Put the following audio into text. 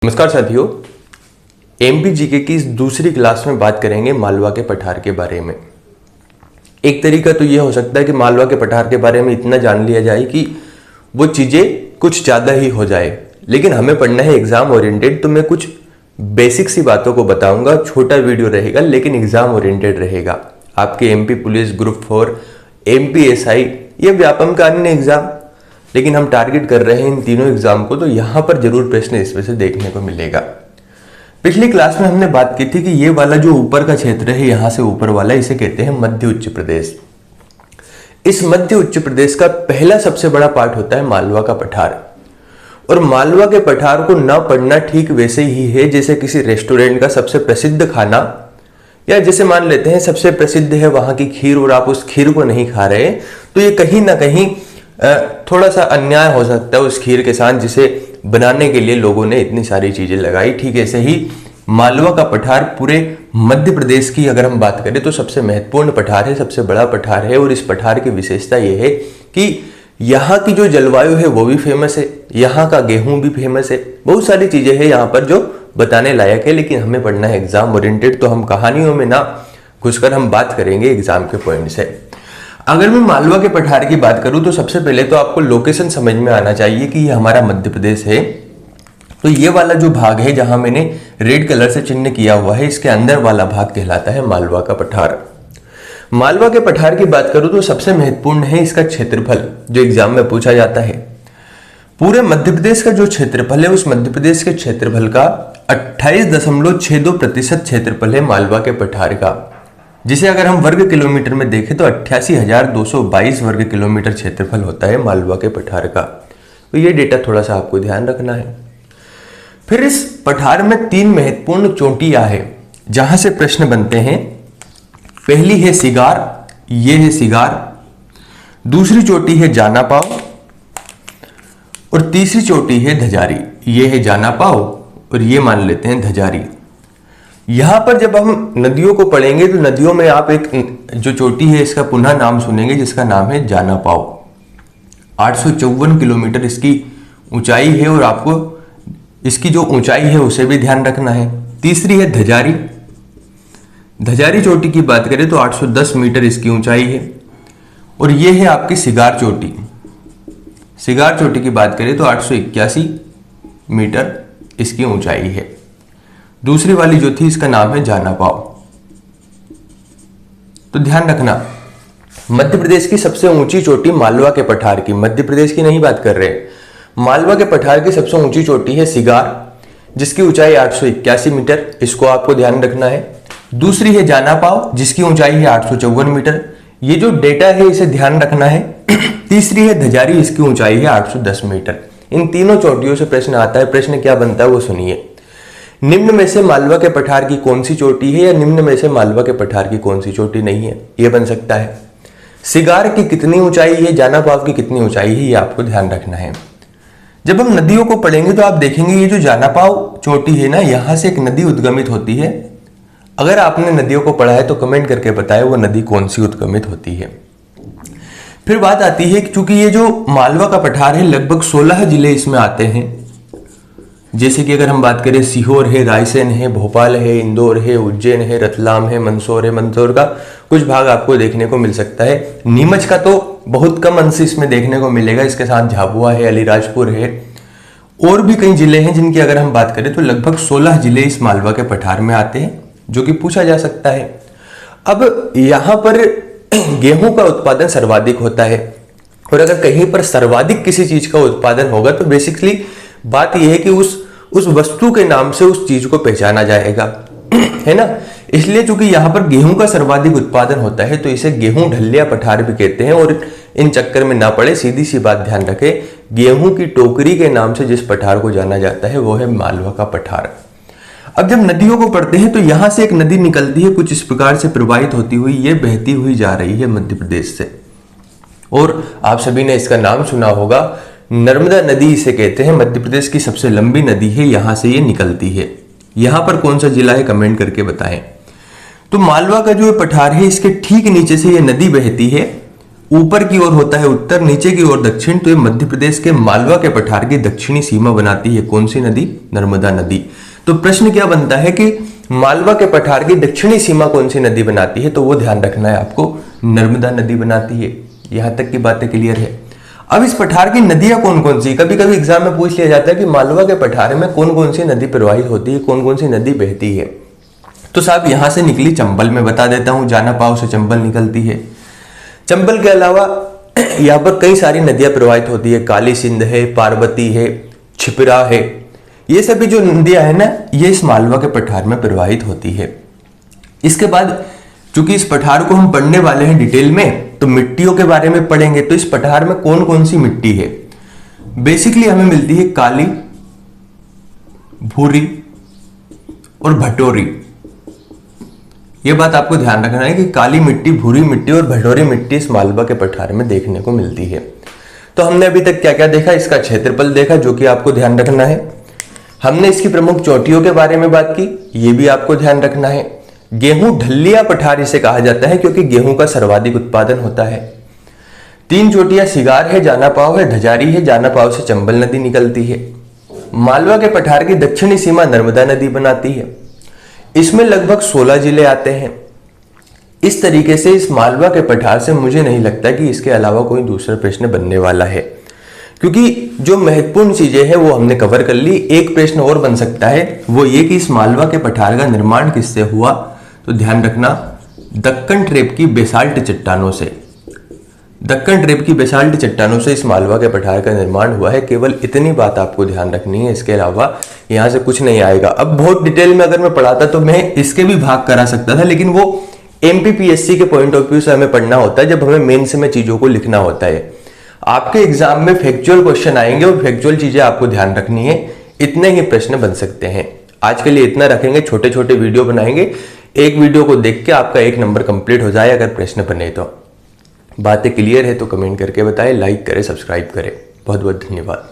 नमस्कार साथियों, MP GK की इस दूसरी क्लास में बात करेंगे मालवा के पठार के बारे में। एक तरीका तो यह हो सकता है कि मालवा के पठार के बारे में इतना जान लिया जाए कि वो चीज़ें कुछ ज़्यादा ही हो जाए, लेकिन हमें पढ़ना है एग्जाम ओरिएंटेड। तो मैं कुछ बेसिक सी बातों को बताऊंगा, छोटा वीडियो रहेगा लेकिन एग्जाम ओरिएंटेड रहेगा। आपके MP police, group 4, MP SI, ये व्यापम का अन्य एग्जाम, लेकिन हम टारगेट कर रहे हैं इन तीनों एग्जाम को, तो यहां पर जरूर प्रश्न इसमें से देखने को मिलेगा। पिछली क्लास में हमने बात की थी कि ये वाला जो ऊपर का क्षेत्र है, यहां से ऊपर वाला, इसे कहते हैं मध्य उच्च प्रदेश। इस मध्य उच्च प्रदेश का पहला सबसे बड़ा पार्ट होता है मालवा का पठार। और मालवा के पठार को न पढ़ना ठीक वैसे ही है जैसे किसी रेस्टोरेंट का सबसे प्रसिद्ध खाना, या जैसे मान लेते हैं सबसे प्रसिद्ध है वहां की खीर और आप उस खीर को नहीं खा रहे, तो ये कहीं ना कहीं थोड़ा सा अन्याय हो सकता है उस खीर के साथ जिसे बनाने के लिए लोगों ने इतनी सारी चीजें लगाई। ठीक ऐसे ही मालवा का पठार पूरे मध्य प्रदेश की अगर हम बात करें तो सबसे महत्वपूर्ण पठार है, सबसे बड़ा पठार है। और इस पठार की विशेषता यह है कि यहाँ की जो जलवायु है वो भी फेमस है, यहाँ का गेहूं भी फेमस है, बहुत सारी चीजें हैं यहाँ पर जो बताने लायक है। लेकिन हमें पढ़ना है एग्जाम ओरिएंटेड, तो हम कहानियों में ना घुसकर हम बात करेंगे एग्जाम के पॉइंट से। अगर मैं मालवा के पठार की बात करूं तो सबसे पहले तो आपको लोकेशन समझ में आना चाहिए कि ये हमारा मध्य प्रदेश है। तो ये वाला जो भाग है जहां मैंने रेड कलर से चिन्ह किया हुआ है, इसके अंदर वाला भाग कहलाता है मालवा का पठार। मालवा के पठार की बात करूं तो सबसे महत्वपूर्ण है इसका क्षेत्रफल, जो एग्जाम में पूछा जाता है। पूरे मध्य प्रदेश का जो क्षेत्रफल है, उस मध्य प्रदेश के क्षेत्रफल का 28.62% क्षेत्रफल है मालवा के पठार का, जिसे अगर हम वर्ग किलोमीटर में देखें तो 88,222 वर्ग किलोमीटर क्षेत्रफल होता है मालवा के पठार का। तो ये डेटा थोड़ा सा आपको ध्यान रखना है। फिर इस पठार में 3 महत्वपूर्ण चोटियां हैं जहां से प्रश्न बनते हैं। पहली है सिगार, ये है सिगार। दूसरी चोटी है जाना पाव और तीसरी चोटी है धजारी। ये है जाना पाव और ये मान लेते हैं धजारी। यहां पर जब हम नदियों को पढ़ेंगे तो नदियों में आप एक जो चोटी है इसका पुनः नाम सुनेंगे जिसका नाम है जाना पाव। 854 किलोमीटर इसकी ऊंचाई है और आपको इसकी जो ऊंचाई है उसे भी ध्यान रखना है। तीसरी है धजारी। धजारी चोटी की बात करें तो 810 मीटर इसकी ऊंचाई है। और ये है आपकी सिगार चोटी। सिगार चोटी की बात करें तो 881 मीटर इसकी ऊंचाई है। दूसरी वाली जो थी इसका नाम है जाना पाव। तो ध्यान रखना, मध्य प्रदेश की सबसे ऊंची चोटी मालवा के पठार की, मध्य प्रदेश की नहीं बात कर रहे, मालवा के पठार की सबसे ऊंची चोटी है सिगार, जिसकी ऊंचाई 881 मीटर, इसको आपको ध्यान रखना है। दूसरी है जाना पाव जिसकी ऊंचाई है 854 मीटर, ये जो डेटा है इसे ध्यान रखना है। तीसरी है धजारी, इसकी ऊंचाई है 810 मीटर। इन तीनों चोटियों से प्रश्न आता है। प्रश्न क्या बनता है वो सुनिए। निम्न में से मालवा के पठार की कौन सी चोटी है, या निम्न में से मालवा के पठार की कौन सी चोटी नहीं है, यह बन सकता है। सिगार की कितनी ऊंचाई है, जाना पाव की कितनी ऊंचाई है, ये आपको ध्यान रखना है। जब हम नदियों को पढ़ेंगे तो आप देखेंगे ये जो जाना पाव चोटी है ना, यहां से एक नदी उद्गमित होती है। अगर आपने नदियों को पढ़ा है तो कमेंट करके बताएं वो नदी कौन सी उद्गमित होती है। फिर बात आती है कि चूंकि ये जो मालवा का पठार है लगभग 16 जिले इसमें आते हैं, जैसे कि अगर हम बात करें सीहोर है, रायसेन है, भोपाल है, इंदौर है, उज्जैन है, रतलाम है, मंदसौर है। मंदसौर का कुछ भाग आपको देखने को मिल सकता है। नीमच का तो बहुत कम अंश इसमें देखने को मिलेगा, इसके साथ झाबुआ है, अलीराजपुर है, और भी कई जिले हैं जिनकी अगर हम बात करें तो लगभग 16 जिले इस मालवा के पठार में आते हैं, जो कि पूछा जा सकता है। अब यहां पर गेहूं का उत्पादन सर्वाधिक होता है, और अगर कहीं पर सर्वाधिक किसी चीज का उत्पादन होगा तो बेसिकली बात यह है कि उस वस्तु के नाम से उस चीज को पहचाना जाएगा, है ना। इसलिए चूंकि यहां पर गेहूं का सर्वाधिक उत्पादन होता है तो इसे गेहूं ढल्लिया पठार भी कहते हैं। और इन चक्कर में ना पड़े, सीधी सी बात ध्यान रखें, गेहूं की टोकरी के नाम से जिस पठार को जाना जाता है वो है मालवा का पठार। अब जब नदियों को पढ़ते हैं तो यहां से एक नदी निकलती है, कुछ इस प्रकार से प्रवाहित होती हुई ये बहती हुई जा रही है मध्य प्रदेश से, और आप सभी ने इसका नाम सुना होगा, नर्मदा नदी इसे कहते हैं। मध्य प्रदेश की सबसे लंबी नदी है, यहां से ये निकलती है। यहां पर कौन सा जिला है कमेंट करके बताएं। तो मालवा का जो पठार है इसके ठीक नीचे से ये नदी बहती है ऊपर की ओर होता है उत्तर, नीचे की ओर दक्षिण। तो ये मध्य प्रदेश के मालवा के पठार की दक्षिणी सीमा बनाती है कौन सी नदी? नर्मदा नदी। तो प्रश्न क्या बनता है कि मालवा के पठार की दक्षिणी सीमा कौन सी नदी बनाती है? तो वो ध्यान रखना है आपको, नर्मदा नदी बनाती है। यहां तक की बातें क्लियर है। अब इस पठार की नदियां कौन कौन सी, कभी कभी एग्जाम में पूछ लिया जाता है कि मालवा के पठार में कौन कौन सी नदी प्रवाहित होती है, कौन कौन सी नदी बहती है। तो साहब यहां से निकली चंबल, में बता देता हूं, जाना पाव से चंबल निकलती है। चंबल के अलावा यहाँ पर कई सारी नदियां प्रवाहित होती है, काली सिंध है, पार्वती है, छिपरा है। ये सभी जो नदियां है ना, ये इस मालवा के पठार में प्रवाहित होती है। इसके बाद चूंकि इस पठार को हम पढ़ने वाले हैं डिटेल में, तो मिट्टियों के बारे में पढ़ेंगे। तो इस पठार में कौन कौन सी मिट्टी है? बेसिकली हमें मिलती है काली, भूरी और भटोरी। यह बात आपको ध्यान रखना है कि काली मिट्टी, भूरी मिट्टी और भटोरी मिट्टी इस मालवा के पठार में देखने को मिलती है। तो हमने अभी तक क्या क्या देखा? इसका क्षेत्रफल देखा, जो कि आपको ध्यान रखना है। हमने इसकी प्रमुख चोटियों के बारे में बात की, ये भी आपको ध्यान रखना है। गेहूं ढल्लिया पठार इसे कहा जाता है क्योंकि गेहूं का सर्वाधिक उत्पादन होता है। 3 चोटियां सिगार है, जाना पाव है, धजारी है। जाना पाव से चंबल नदी निकलती है। मालवा के पठार की दक्षिणी सीमा नर्मदा नदी बनाती है। इसमें लगभग 16 जिले आते हैं। इस तरीके से इस मालवा के पठार से मुझे नहीं लगता कि इसके अलावा कोई दूसरा प्रश्न बनने वाला है, क्योंकि जो महत्वपूर्ण चीजें हैं वो हमने कवर कर ली। एक प्रश्न और बन सकता है, वो ये कि इस मालवा के पठार का निर्माण किससे हुआ? तो ध्यान रखना, दक्कन ट्रेप की बेसाल्ट चट्टानों से। दक्कन ट्रेप की बेसाल्ट चट्टानों से इस मालवा के पठार का निर्माण हुआ है। केवल इतनी बात आपको ध्यान रखनी है, इसके अलावा यहां से कुछ नहीं आएगा। अब बहुत डिटेल में अगर मैं पढ़ाता तो मैं इसके भी भाग करा सकता था, लेकिन वो एमपीपीएससी के पॉइंट ऑफ व्यू से हमें पढ़ना होता है, जब हमें मेंस में चीजों को लिखना होता है। आपके एग्जाम में फैक्चुअल क्वेश्चन आएंगे और फैक्चुअल चीजें आपको ध्यान रखनी है। इतने ही प्रश्न बन सकते हैं। आज के लिए इतना रखेंगे, छोटे छोटे वीडियो बनाएंगे। एक वीडियो को देख के आपका 1 नंबर कंप्लीट हो जाए अगर प्रश्न बने तो। बातें क्लियर है तो कमेंट करके बताएं, लाइक करें, सब्सक्राइब करें। बहुत बहुत धन्यवाद।